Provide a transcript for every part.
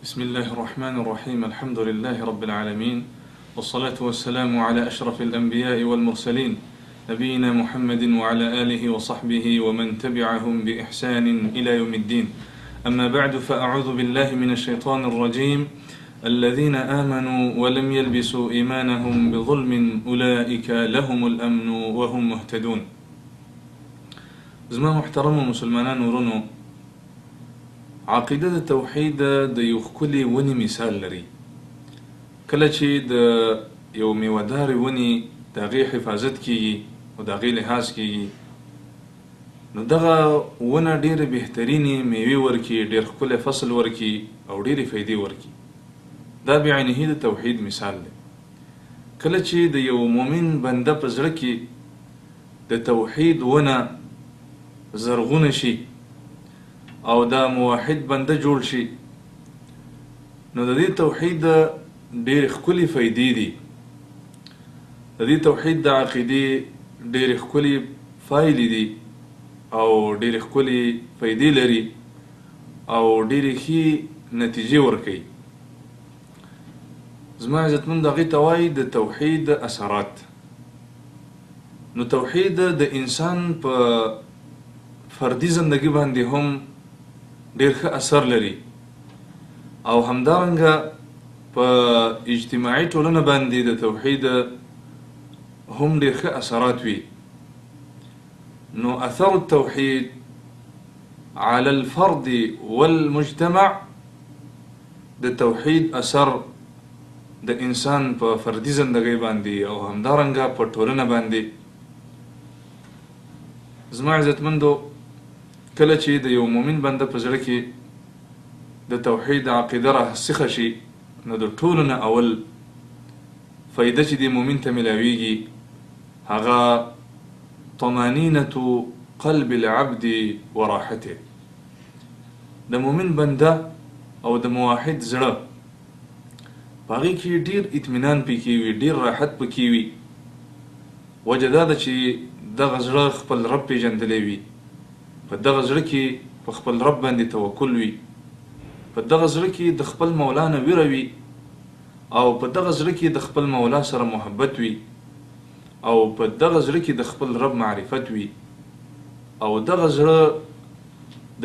بسم الله الرحمن الرحيم. الحمد لله رب العالمين، والصلاة والسلام على أشرف الأنبياء والمرسلين، نبينا محمد وعلى آله وصحبه ومن تبعهم بإحسان إلى يوم الدين. أما بعد، فأعوذ بالله من الشيطان الرجيم. الذين آمنوا ولم يلبسوا إيمانهم بظلم أولئك لهم الأمن وهم مهتدون. زما محترم مسلمانان ورونو، عقیده د توحید د یو ښکلي ونې مثال لري. کله چې د یو میوهدارې ونې د هغې حفاظت کیږي او د هغې لحاظ کیږي، نو دغه ونه ډېرې بهترینې میوې ورکي، ډېر ښکلی فصل ورکي او ډېرې فایدې ورکي. دا بعینه د توحید مثال دی. کله چې د یو مؤمن بنده په زړه کې د توحید ونه زرغونه شي او دا موحد بنده جوړ شي، نو د دې توحید ډېرې ښکلې فایدې دي. د دې توحید د عقیدې ډېرې ښکلې پایلې دي او ډېرې ښکلې فایدې لري او ډېرې ښې نتیجې ورکوي. زما عزتمند هغې ته وایي د توحید اثرات. نو توحید د انسان په فردي زندگی باندې هم ډېر ښه اثر لري او همدارنګه په اجتماعي ټولنه باندې د توحید هم ډېر ښه اثرات وي. نو اثر التوحید على الفرد والمجتمع، د توحید اثر د انسان په فردي زندگی باندې او همدارنګه په ټولنه باندې. زما عزتمندو، کله چې د یو مؤمن بنده په زړه کې د توحید عقیده راسخه شي، نو د ټولو نه اول فایده چې د مؤمن ته ملاویږي هغه طمانینة قلب العبد وراحته. د مؤمن بنده او د موحد زړه په هغې کې ډېر اطمینان پکې وي، ډېر راحت پکې وي. وجه دا ده چې دغه زړه خپل رب پېژندلی وي، په دغه زړه کې په خپل رب باندې توکل وي، په دغه زړه کې د خپل مولا نه ویره وي او په دغه زړه کې د خپل مولا سره محبت وي او په دغه زړه کې د خپل رب معرفت وي او دغه زړه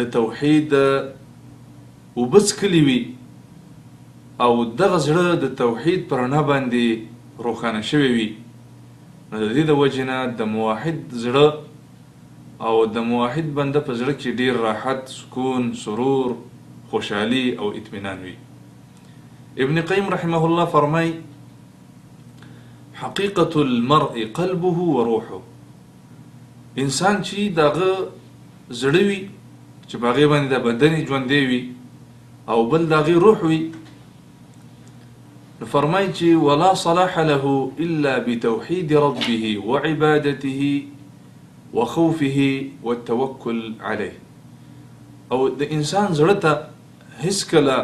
د توحید اوبه څښلي وي او دغه زړه د توحید په رڼا باندې روښانه شوی وي. نو د دې د وجې نه د موحد زړه او د موحد بنده په زړه کې ډېر راحت، سکون، سرور، خوشحالي او اطمینان وي. ابن قیم رحمه الله فرمای: حقیقة المرء قلبه وروحه. انسان چې دغه زړه وي چې په هغې باندې د بدن ژوندی وي او بل د هغې روح وي، نو فرمای چې ولا صلاح له الا بتوحید ربه وعبادته وخوفه والتوکل علیه. او د انسان زړه ته هیڅکله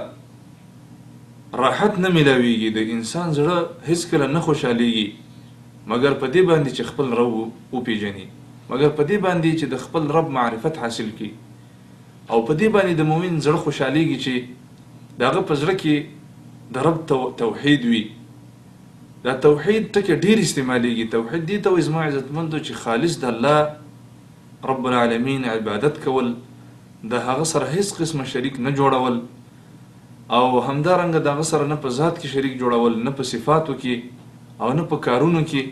راحت نه میلاویږي، د انسان زړه هیڅکله نه خوشحالیږي مګر په دې باندې چې خپل رب وپېژني، مګر په دې باندې چې د خپل رب معرفت حاصل کړي او په دې باندې د مؤمن زړه خوشحالیږي چې د هغه په زړه کې د رب توحید وي. دا توحید ټکي ډېر استعمالیږي. توحید دې ته وایي زما عزتمندو چې خالص د الله رب العالمین عبادت کول، د هغه سره هیڅ قسمه شریک نه جوړول او همدارنګه د هغه سره نه په ذات کې شریک جوړول، نه په صفاتو کې او نه په کارونو کې.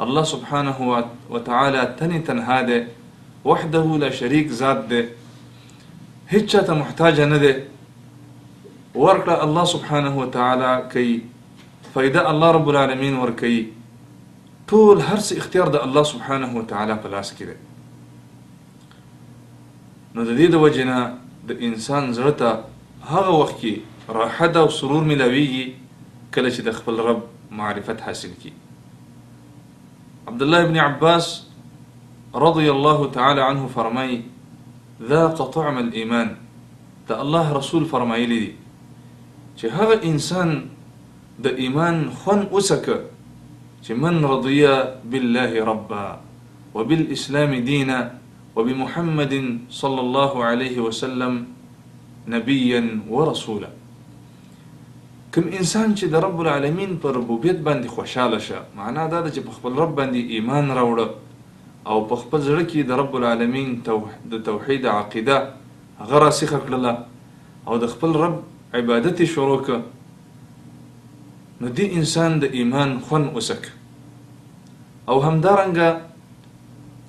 الله سبحانه وتعالی تنی تنها دی، وحده لا شریک ذات دی، هیڅ چا ته محتاج نه دی. ورکړه الله سبحانه وتعالی کوي، فایده الله رب العالمین ورکوي، ټول هر څه اختیار د الله سبحانه وتعالی په لاس کې دی. نو د دې د وجې نه د انسان زړه ته هغه وخت کې راحت او سرور میلاویږي کله چې د خپل رب معرفت حاصل کړي. عبدالله ابن عباس رضی الله تعالی عنه فرمایي: ذاق طعم الایمان. د الله رسول فرمایلی دي چې هغه انسان د ایمان خوند وڅکه چې من رضی بالله ربا وبالاسلام دینا وبمحمد صلی الله علیه وسلم نبیا ورسولا. کوم انسان چې د رب العالمین په ربوبیت باندې خوشحاله شه، معنا دا ده چې په خپل رب باندې ایمان راوړه او په خپل زړه کې د رب العالمین د توحید عقیده هغه راسخه کړله او د خپل رب عبادت شروع کړه، نو دی انسان د ایمان خوند وسک. او همدارنګه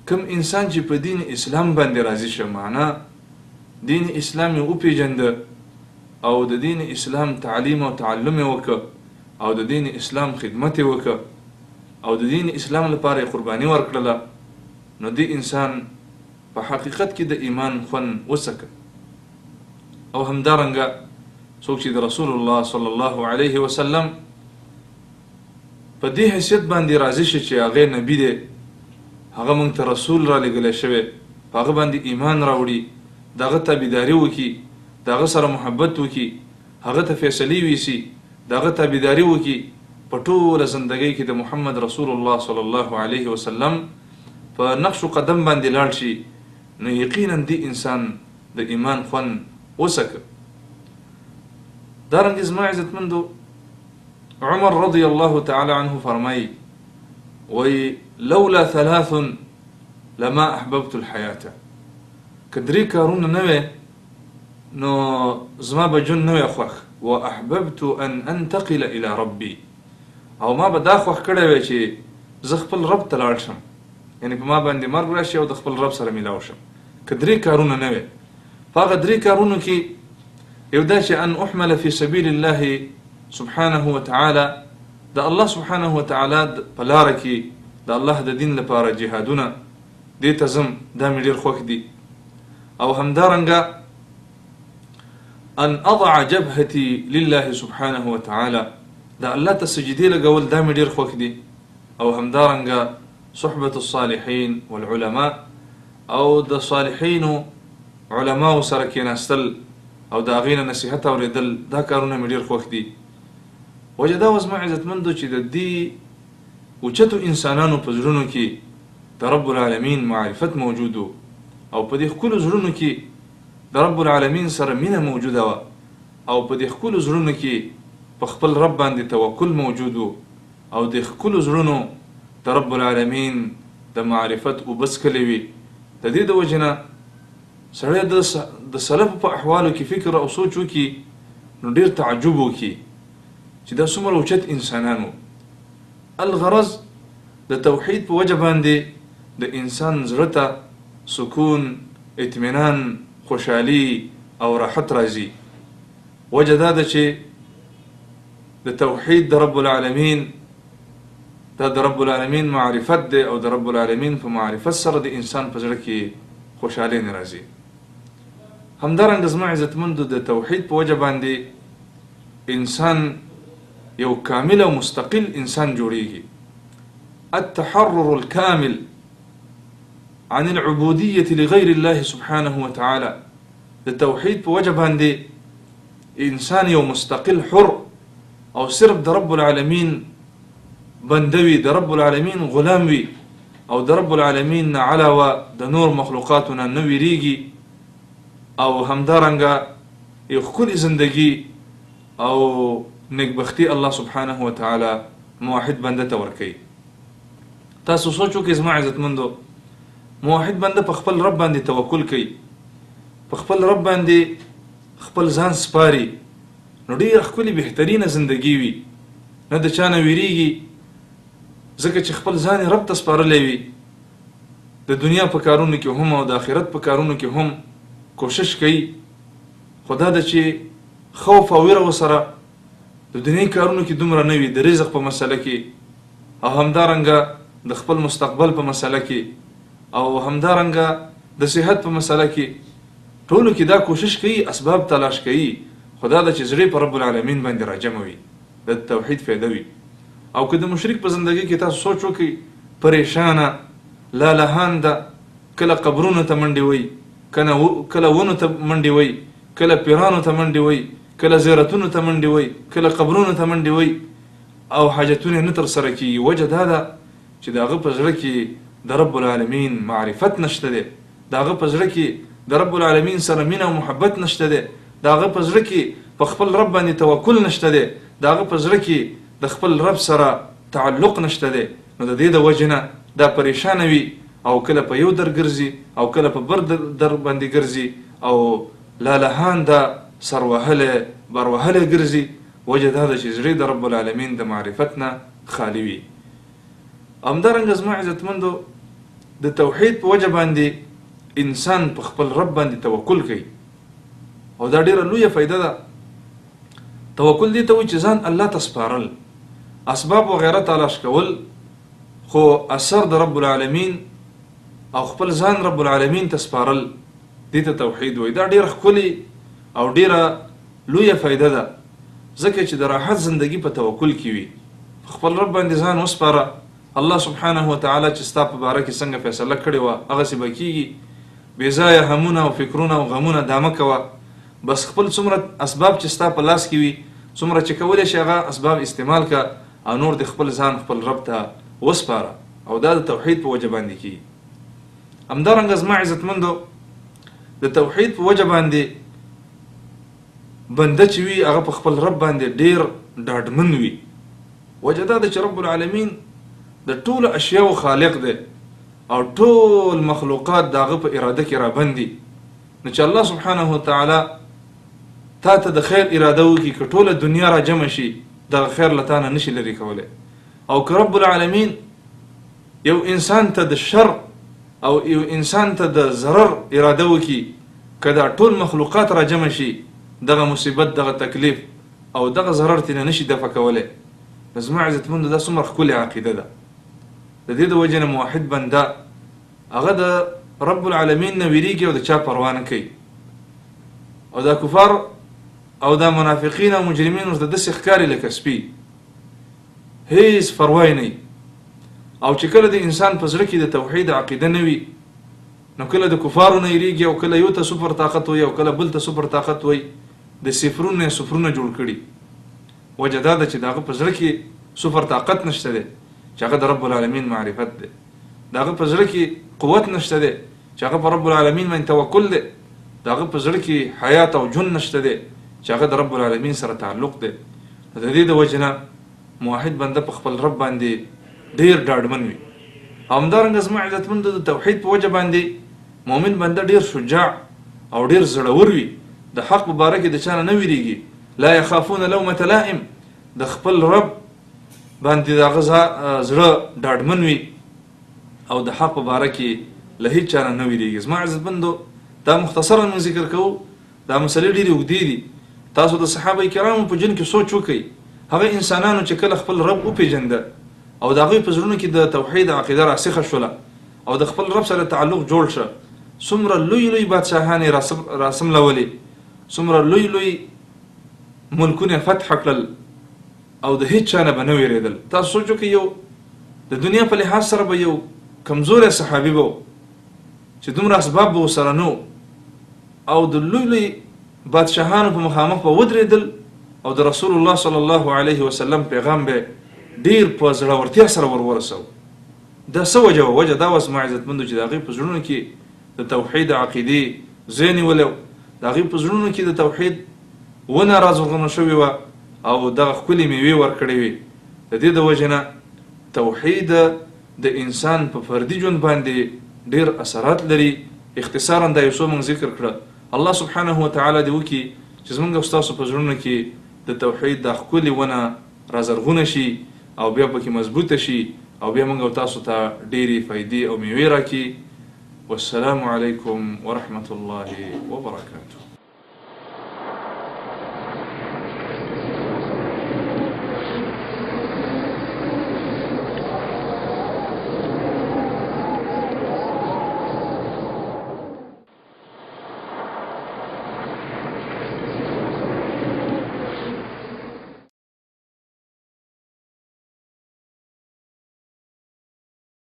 کوم انسان چې په دین اسلام باندې راضي شه، معنا دین اسلام یې وپېژنده او د دین اسلام تعلیم او تعلم یې وکړه او د دین اسلام خدمت یې وکړه او د دین اسلام لپاره یې قرباني ورکړله، نو دی انسان په حقیقت کې د ایمان خوند وسکه. او همدارنګه څوک چې د رسول الله صلی الله علیه وسلم په دې حیثیت باندې راضي شي چې هغه نبی دی، هغه موږ ته رسول را لېږلی شوی، په هغه باندې ایمان راوړي، د هغه تابعداري وکړي، د هغه سره محبت وکړي، هغه ته فیصلې ویسي، د هغه تابعداري وکړي، په ټوله زندګۍ کې د محمد رسول الله صلی الله علیه وسلم په نقش و قدم باندې لاړ شي، نو یقینا دی انسان د ایمان خوند وسکه. دارنګه زما عزتمندو عمر رضی الله تعالی عنه فرمایي وی لولا ثلاث لما احببت الحیاة، که درې کارونه نه وی نو زما به ژوند نه وی خوښ، و احببت ان انتقل الى ربي، او ما به دا خوښ کړی وی چې زه خپل رب ته لاړ شم، یعنی په ما باندې مرګ راشي او د خپل رب سره میلاو شم. که درې کارونه نه وی، په هغه درې کارونو کې یو دا چې ان احمل فی سبیل الله سبحانه وتعالى، د الله سبحانه وتعالى په لاره کې د الله د دین لپاره جهادونه دې ته ځم، دا مې ډېر خوښ دي. او همدارنګه ان اضع جبهتي لله سبحانه وتعالى، دا الله ته سجدې لګول دا مې ډېر خوښ دي. او همدارنګه صحبة الصالحین والعلماء، او د صالحینو علماو سره کېناستل او د هغې نه نصیحت اورېدل، دا کارونه مې ډېر خوښ دي. وجه دا وه زما عزتمندو چې د دې اوچتو انسانانو په زړونو کې د رب العالمین معرفت موجود و، او په دې ښکلو زړونو کې د رب العالمین سره مینه موجوده وه، او په دې ښکلو زړونو کې په خپل رب باندې توکل موجود و، او د ښکلو زړونو د رب العالمین د معرفت اوبه څکلې وي. د دې د وجې نه سړی د سلفو په احوالو کې فکر او سوچ وکړي نو ډېر تعجب وکړي چې دا څومره اوچت انسانان وو. الغرض د توحید په وجه باندې د انسان زړه ته سکون، اطمینان، خوشحالي او راحت راځي. وجه دا ده چې د توحید د رب العالمین دا د رب العالمین معرفت دی، او د رب العالمین په معرفت سره د انسان په زړه کې خوشحالي نه راځي. همدارنګه زما عزتمندو د توحید په وجه باندې انسان یو کامل او مستقل انسان جوړیږي. التحرر الكامل عن العبودية لغير الله سبحانه وتعالى، د توحید په وجه باندې انسان یو مستقل حر او صرف د رب العالمین بندوي، د رب العالمین غلام وي، او د رب العالمین نه علاوه د نور مخلوقاتونه نه ویریږي، او همدارنګه یو ښکلې زندگی او نیکبختي الله سبحانه وتعالی موحد بنده ته ورکوي. تاسو سوچ وکړئ زما عزتمندو، موحد بنده په خپل رب باندې توکل کوي، په خپل رب باندې خپل ځان سپاري، نو ډېره ښکلې بهترینه زندگی وي، نه د چا نه ویریږي، ځکه چې خپل ځان رب ته سپارلی وي. د دنیا په کارونو کې هم او د آخرت په کارونو کې هم کوشش کوي، خو دا ده چې خوف او ویره ورسره د دنیا کارونو کې دومره نه وي، د رزق په مسله کې، او همدارنګه د خپل مستقبل په مسله کې، او همدارنګه د صحت په مسله کې، ټولو کې دا کوشش کوي، اسباب تلاش کوي، خو دا ده چې زړه په رب العالمین باندې راجمع وي، د توحید فایده وي. او که د مشرک په زندگی کې تاسو سوچ وکړئ، پریشانه لالهانده، کله قبرونو ته منډې وي، کله ونو ته منډې وي، کله پیرانو ته منډې وي، کله زیارتونو ته منډې وي، کله قبرونو ته منډې وي، او حاجتونه نه ترسره کیږي. وجه دا ده چې د هغه په زړه کې د رب العالمین معرفت نشته دی، د هغه په زړه کې د رب العالمین سره مینه او محبت نشته دی، د هغه په زړه کې په خپل رب باندې توکل نشته دی، د د هغه په زړه کې د خپل رب سره تعلق نشته دی، نو د دې د وجې نه دا پریشانه وي او کله په یو در ګرځي او کله په بر در باندې ګرځي او لالهان دا سر وهلی بر وهلی ګرځي. وجه دا ده چې زړه د رب العالمین د معرفت نه خالي وي. همدارنګه زما عزتمندو د توحید په وجه باندې انسان په خپل رب باندې توکل کوي او دا ډیره لویه فایده ده. توکل دې ته وایي چې ځان الله ته سپارل، اسباب وغیره تلاش کول، خو اثر د رب العالمین او خپل ځان رب العالمین ته سپارل دې ته توحید وایي. دا ډیره ښکلې او ډیره لویه فایده ده، ځکه چې د راحت زندگی په توکل کې وي. خپل رب باندې ځان وسپاره، الله سبحانه وتعالی چې ستا په باره کې څنګه فیصله کړې وه هغسې به کېږي. بې ځایه همونه او فکرونه او غمونه دا مه کوه، بس خپل څومره اسباب چې ستا په لاس کې وي څومره چې کولی شي هغه اسباب استعمال که او نور د خپل ځان خپل رب ته وسپاره، او دا د توحید په وجه باندې کېږي. همدارنګه زما عزتمندو د توحید په وجه باندې بنده چې وي هغه په خپل رب باندې ډیر ډاډمن وي. وجه دا ده چې رب العالمین د ټولو اشیاو خالق دی او ټول مخلوقات د هغه په اراده کې رابندي. نو چې الله سبحانه وتعالی تا ته د خیر اراده وکړي که ټوله دنیا را جمع شي دغه خیر له تا نه نشي لرې کولی، او که رب العالمین یو انسان ته د شر او یو انسان ته د ضرر اراده وکړي که دا ټول مخلوقات را جمع شي دغه مصیبت دغه تکلیف او دغه ضرر ترې نشي دفع کولی. نو زما عزتمندو دا څومره ښکلې عقیده ده. د دې د وجې نه موحد بنده هغه د رب العالمین نه ویریږي او د چا پروا نه کوي، او دا کفار او دا منافقین او مجرمین ورته داسې ښکاري لکه سپي، هیڅ پروا یې نه. او چې کله د انسان په زړه کې د توحید عقیده نه وي نو کله د کفارو نه یریږي او کله یو ته صفر طاقت وي او کله بل ته صفر طاقت وي، د صفرونه صفرونه جوړ کړي. وجه دا ده چې د هغه په زړه کې صفر طاقت نشته دی چې هغه د رب العالمین معرفت دی، د هغه په زړه کې قوت نشته دی چې هغه په رب العالمین باندې توکل دی، د هغه په زړه کې حیات او جون نشته دی چې هغه د رب العالمین سره تعلق دی. د دې د وجې نه موحد بنده په خپل رب باندې ډیر ډاډمن وي. همدارنګه زما عزتمندو د توحید په وجه باندې مؤمن بنده ډیر شجاع او ډیر زړور وي، د حق په باره کې د چا نه ویریږي. لا یخافون لومة لائم، د خپل رب باندې د هغه زړه ډاډمن وي او د حق په باره کې له هیڅ چا نه ویریږي. زما عزتمندو دا مختصرا من ذکر کوو، دا مسلې ډېرې اوږدې دي. تاسو د صحابه کرامو په جن کې سوچ وکئ، هغه انسانانو چې کله خپل رب وپېژنده او د هغوی په زړونو کې د توحید عقیده راسخه شوله او د خپل رب سره تعلق جوړ شه، څومره لوی لوی بادشاهان یې راسملولې، څومره لوی لوی ملکونه فتح کړل او د هیڅ چا نه به نه وېرېدل. تاسو سوچ وکئ یو د دنیا په لحاظ سره به یو کمزوری صحابي به چې دومره اسباب به ورسره نه او د لوی لوی بادشاهانو په مخامخ به ودرېدل او د رسول الله صلی الله علیه وسلم پیغام به ډیر په زړورتیا سره ورسو. دا څه وجه وه؟ وجه دا وه زما عزتمندو چې د هغوی په زړونو کې د توحید عقیدې ځای نیولی و، د هغوی په زړونو کې د توحید ونه رازغونه شوې وه او دغه ښکلې میوې ورکړې وې. د دې د وجې نه توحید د انسان په فردي ژوند باندې ډیر اثرات لري. اختصارا دا یو څو موږ ذکر کړه. الله سبحانه وتعالی دې وکړي چې زموږ او ستاسو په زړونو کې د توحید دا ښکلې ونه رازرغونه شي او بیا پکې مضبوطه شي او بیا موږ او تاسو ته ډېرې فایدې او میوې راکړي. والسلام علیکم ورحمة الله وبرکاته.